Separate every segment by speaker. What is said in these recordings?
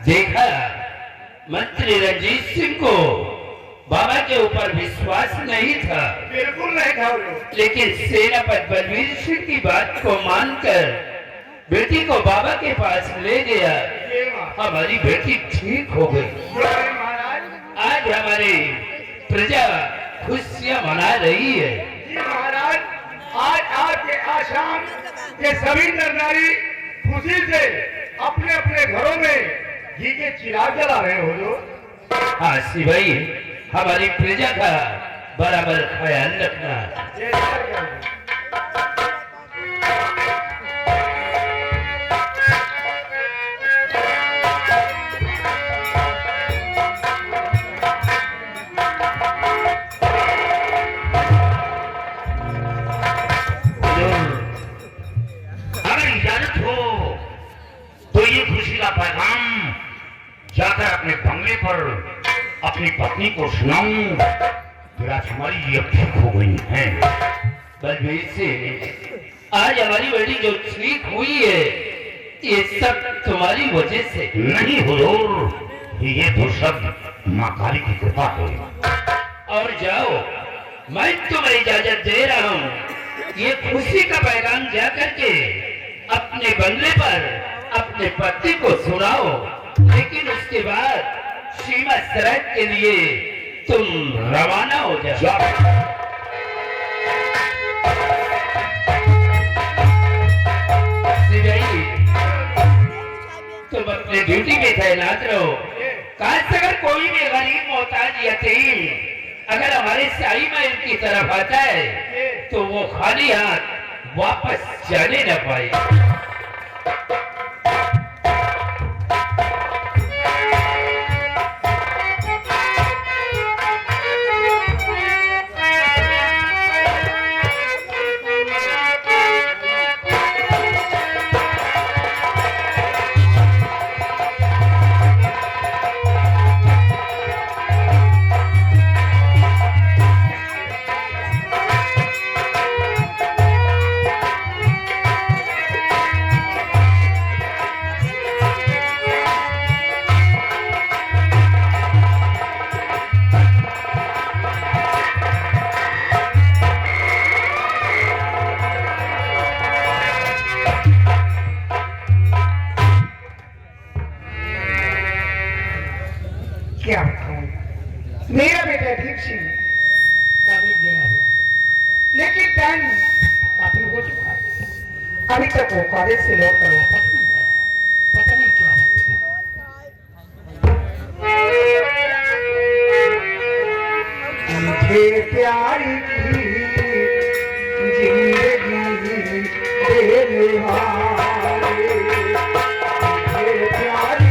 Speaker 1: देखा मंत्री रंजीत सिंह को बाबा के ऊपर विश्वास नहीं था।
Speaker 2: बिल्कुल नहीं था।
Speaker 1: लेकिन सेनापति बलवीर सिंह की बात को मानकर बेटी को बाबा के पास ले गया। हमारी बेटी ठीक हो गई। आज हमारी प्रजा खुशियां मना रही है।
Speaker 2: जी महाराज, आज आपके आश्रम के सभी नर नारी खुशी से अपने अपने घरों में घी के चिराग जला रहे हो जो।
Speaker 1: हाँ भाई, हमारी प्रजा का बराबर ख्याल रखना।
Speaker 3: अगर इजाजत हो तो ये खुशी का पैगाम जाकर अपने बंगले पर अपनी पत्नी को सुनाऊं। फिर आज हमारी ये ठीक हो गई है।
Speaker 1: बलवीर सिंह, आज हमारी बेटी जो ठीक हुई है ये सब तुम्हारी वजह से
Speaker 3: नहीं हुजूर, ये तो सब माँ काली की कृपा है।
Speaker 1: और जाओ, मैं तुम्हें इजाजत दे रहा हूँ। ये खुशी का पैगाम जा करके अपने बंगले पर अपने पति को सुनाओ। लेकिन उसके बाद सीमा सरहद के लिए तुम रवाना हो जाओ। तुम अपने ड्यूटी में तैनात रहो। काश अगर कोई भी गरीब मोहताज यतीम अगर हमारे शाही महल की तरफ आता है तो वो खाली हाथ वापस जाने न पाए।
Speaker 2: क्या बताऊं, मेरा बेटा ठीक सिंह कॉलेज गया है, लेकिन टाइम काफी हो चुका है। अभी तक वो कॉलेज से लौट कर वापस नहीं आया। पता नहीं क्या है। मुझे प्यारी की जिंदगी देने वाले, मुझे प्यारी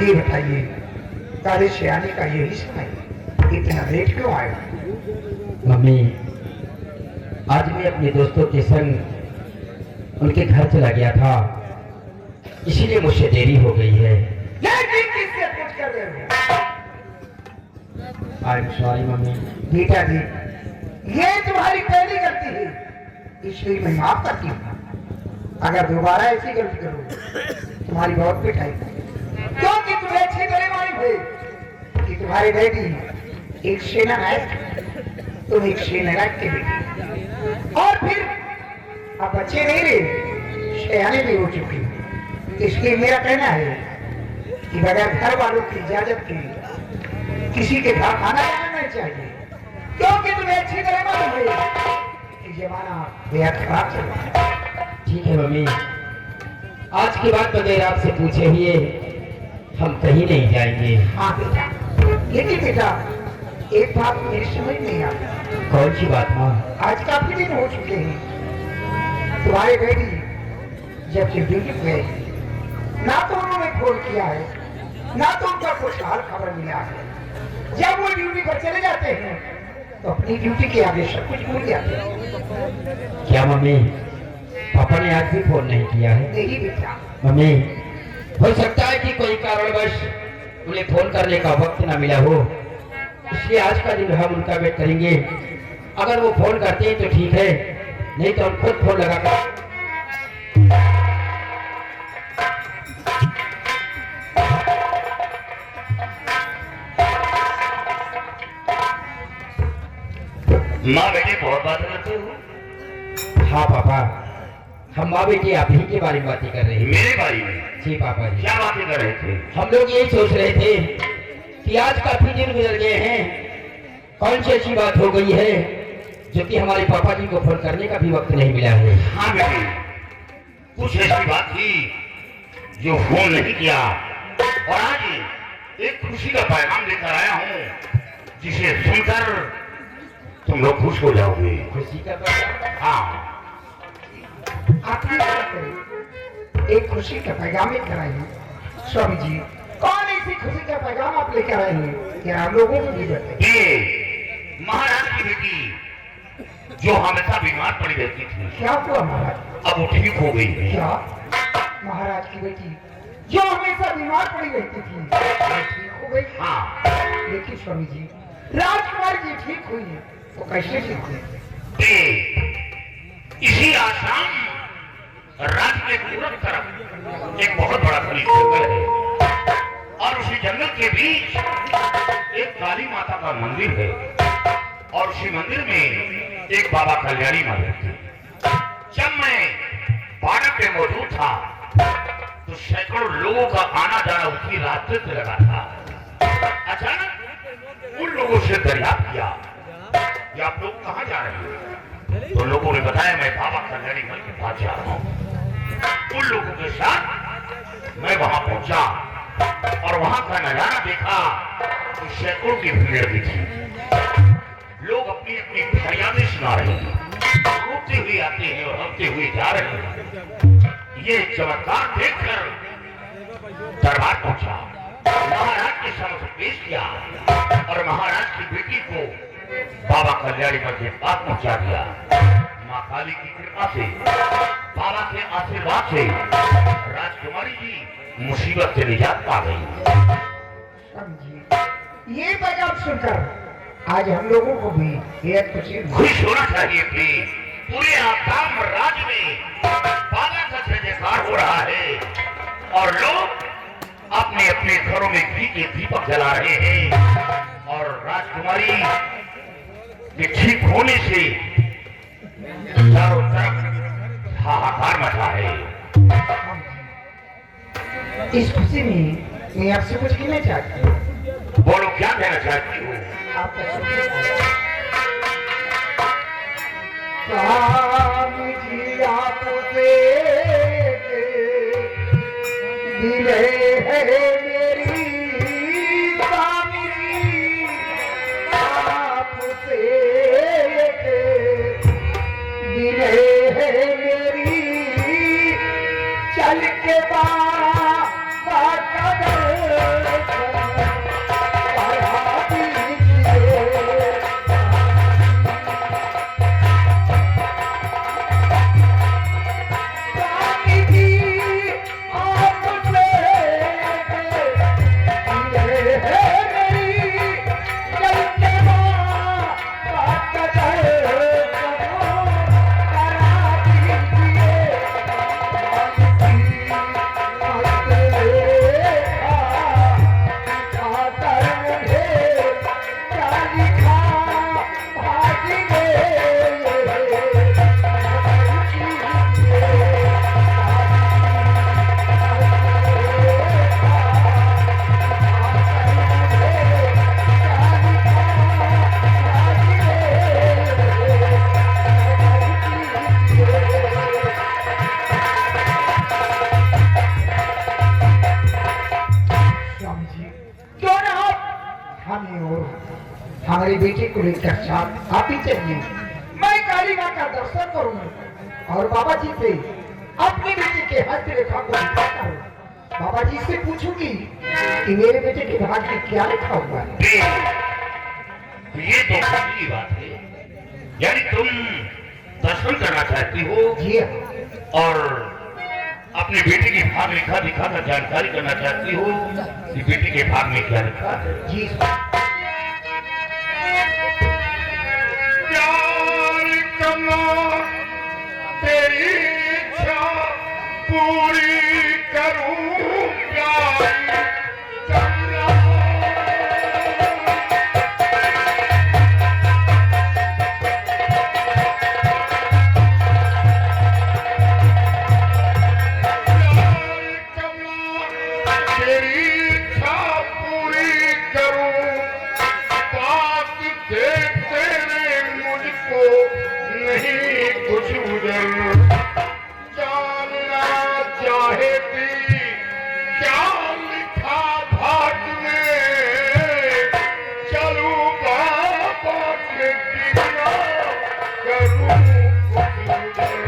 Speaker 2: ये बताइए, काले श्यानी का यही समय इतना लेट क्यों आया?
Speaker 1: मम्मी, आज मैं अपने दोस्तों के संग उनके घर चला गया था, इसीलिए मुझसे देरी हो गई है।
Speaker 2: लेकिन किससे पूछ कर रहे हो?
Speaker 1: I am sorry mummy.
Speaker 2: बेटा जी, ये तुम्हारी पहली गलती है। इसलिए मैं माफ करती हूँ। अगर दोबारा ऐसी गलती करो तुम्हारी बहुत पिटाई क्योंकि तुम्हें अच्छी तरह मालूम है कि तुम्हारे डैडी एक सेना नायक, तुम एक सेना नायक के बेटी, और फिर अब बच्चे नहीं रहे, सयाने भी हो चुके। इसलिए मेरा कहना है कि बगैर घर वालों की इजाजत के किसी के घर खाना जाना नहीं चाहिए, क्योंकि तुम्हें अच्छी तरह मालूम है कि जमाना बेहद खराब चल रहा है।
Speaker 4: ठीक है मम्मी, आज के बाद बगैर आपसे पूछे हुए हम कहीं नहीं जाएंगे।
Speaker 2: हाँ बेटा, लेकिन बेटा एक बात मेरी समझ नहीं आती।
Speaker 4: कौन सी बात माँ?
Speaker 2: आज काफी दिन हो चुके हैं, तुम्हारे डैडी जब से ड्यूटी पे गए, ना तो उन्होंने फोन किया है, ना तो उनका कुछ हाल खबर मिला है। जब वो ड्यूटी पर चले जाते हैं तो अपनी ड्यूटी के आगे सब कुछ भूल जाते हैं।
Speaker 4: क्या मम्मी, पापा ने आज भी फोन नहीं किया है?
Speaker 2: नहीं बेटा।
Speaker 4: मम्मी, हो सकता है कि कोई कारणवश उन्हें फोन करने का वक्त ना मिला हो, इसलिए आज का दिन हम उनका वेट करेंगे। अगर वो फोन करते हैं तो ठीक है, नहीं तो हम खुद फोन लगाकर
Speaker 3: माँ बेटे बहुत बात करते हो।
Speaker 4: हाँ पापा, हम माँ बेटी आप ही के बारे में बातें कर रहे हैं।
Speaker 3: मेरे बारे में?
Speaker 4: जी पापा जी।
Speaker 3: क्या बातें कर रहे थे?
Speaker 4: हम लोग यही सोच रहे थे कि आज काफी दिन गुजर गए हैं, कौन सी ऐसी बात हो गई है जो कि हमारे पापा जी को फोन करने का भी वक्त नहीं मिला है।
Speaker 3: हाँ बेटे, कुछ ऐसी बात थी जो फोन नहीं किया, और आज एक खुशी का पैगाम लेकर आया हूँ जिसे सुनकर तुम लोग खुश हो जाओगे।
Speaker 4: खुशी का पैगाम?
Speaker 3: हाँ,
Speaker 2: आप ये क्या करें? एक खुशी का पैगाम लेकर आए हैं। स्वामी जी, कौन ऐसी खुशी का पैगाम आप लेकर आए हैं? क्या हम लोगों को भी बताइए।
Speaker 3: ये महाराज की बेटी जो हमेशा बीमार पड़ी रहती थी,
Speaker 2: क्या हुआ महाराज?
Speaker 3: अब वो ठीक हो गई है।
Speaker 2: क्या महाराज की बेटी जो हमेशा बीमार पड़ी रहती थी वो ठीक हो गई?
Speaker 3: हाँ,
Speaker 2: लेकिन स्वामी जी, राजकुमार जी ठीक हुई है तो कैसे ठीक हुई?
Speaker 3: इसी आसाम राज्य के पूरब तरफ एक बहुत बड़ा घना जंगल है, और उसी जंगल के बीच एक काली माता का मंदिर है, और उसी मंदिर में एक बाबा कल्याणी माँ रहती है। जब मैं बालक में मौजूद था तो सैकड़ों लोगों का आना जाना उसी रास्ते से लगा था। अचानक उन लोगों से दरियाफ्त किया कि आप लोग कहाँ जा रहे हैं? तो लोगों ने बताया मैं बाबा कल्याणी मल के पास जा रहा हूँ। उन लोगों के साथ मैं वहां पहुंचा और वहां का नजारा देखा तो सैकड़ों की भीड़ भी थी। लोग अपनी अपनी फरियादें सुना रहे हैं, रोते हुए आते हैं और हंसते हुए जा रहे हैं। ये चमत्कार देखकर दरबार पहुंचा, महाराज के समक्ष पेश किया और महाराज की बेटी को बाबा कल्याणी मल के पास पहुंचा दिया। माँ काली की कृपा से, बाबा के आशीर्वाद से राजकुमारी जी मुसीबत से निजात पा गई।
Speaker 2: समझिए, ये पैगाम सुनकर आज हम लोगों को भी बेहद
Speaker 3: खुश होना चाहिए थी। पूरे आसाम राज्य में बाबा का जयकार हो रहा है और लोग अपने अपने घरों में घी के दीपक जला रहे हैं, और राजकुमारी के ठीक होने से चारों तरफ हाहाकार मचा है।
Speaker 2: इस खुशी में मैं आपसे कुछ कहना चाहती हूँ।
Speaker 3: बोलो, क्या कहना चाहती हो?
Speaker 2: आपका शुक्रिया। काम जी आपसे दिले है मेरी स्वामी, आपसे दिले है मेरी, चल के बाबा कदर करा बेटे को लेकर साथ आप ही चलिए, मैं काली माँ का दर्शन करूंगा और बाबा जी से अपने बेटे के हस्तरेखा को दिखाता हूँ। बाबा जी से पूछूंगी कि मेरे बेटे के भाग्य में क्या लिखा हुआ है।
Speaker 3: ये तो खुशी की बात है, यानी तुम दर्शन करना चाहती हो
Speaker 2: जी हाँ।
Speaker 3: और अपने बेटे के भाग लिखा दिखाकर जानकारी करना चाहती हो कि बेटे के भाग में क्या लिखा है।
Speaker 2: जी
Speaker 3: प्यार करना तेरी इच्छा पूरी करूं, प्यार करना तेरी इच्छा पूरी करूं, बात देख तेरे मुझको नहीं कुछ उधर, जानना चाहेती क्या लिखा भाग में, चलूं बाबा के बिना करूं कुछ उधर।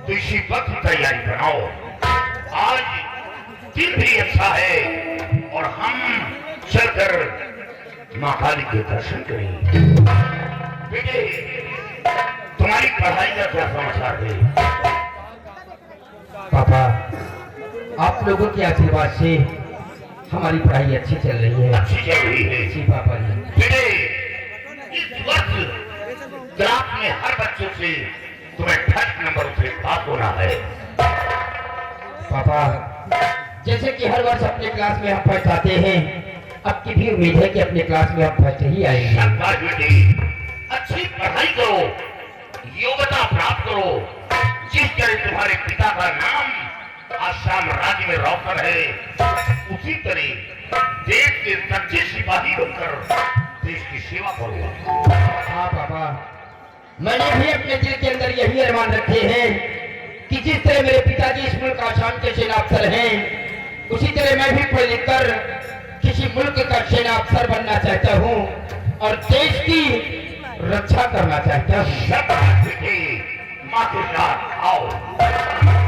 Speaker 3: तो इसी वक्त तैयारी बनाओ, आज दिन भी अच्छा है और हम चलकर मां काली के दर्शन करेंगे। बेटे, तुम्हारी पढ़ाई का क्या समाचार है?
Speaker 4: पापा, आप लोगों के आशीर्वाद से हमारी पढ़ाई अच्छी चल रही है।
Speaker 3: अच्छी चल रही है
Speaker 4: जी पापा जी।
Speaker 3: बेटे, इस वर्ष क्लास में हर बच्चों से तुम्हें फर्स्ट नंबर से पास होना है।
Speaker 4: पापा, जैसे कि हर वर्ष अपने क्लास में हम फर्स्ट आते हैं, अब की भी उम्मीद है कि अपने क्लास में हम फर्स्ट ही आएंगे।
Speaker 3: शाबाश बेटे, अच्छी पढ़ाई करो, योग्यता प्राप्त करो। जिस तरह तुम्हारे पिता का नाम आसाम राज्य में रोशन है, उसी तरह देश के सच्चे सिपाही बनकर देश की सेवा करो।
Speaker 4: हाँ पापा, मैंने भी अपने दिल के अंदर यही अरमान रखे हैं कि जिस तरह मेरे पिताजी इस मुल्क आसाम के सेना अफसर हैं, उसी तरह मैं भी पढ़ लिख कर किसी मुल्क का सेना अफसर बनना चाहता हूँ और देश की रक्षा करना चाहता हूँ।
Speaker 3: शाबाश बेटे, माँ के साथ आओ।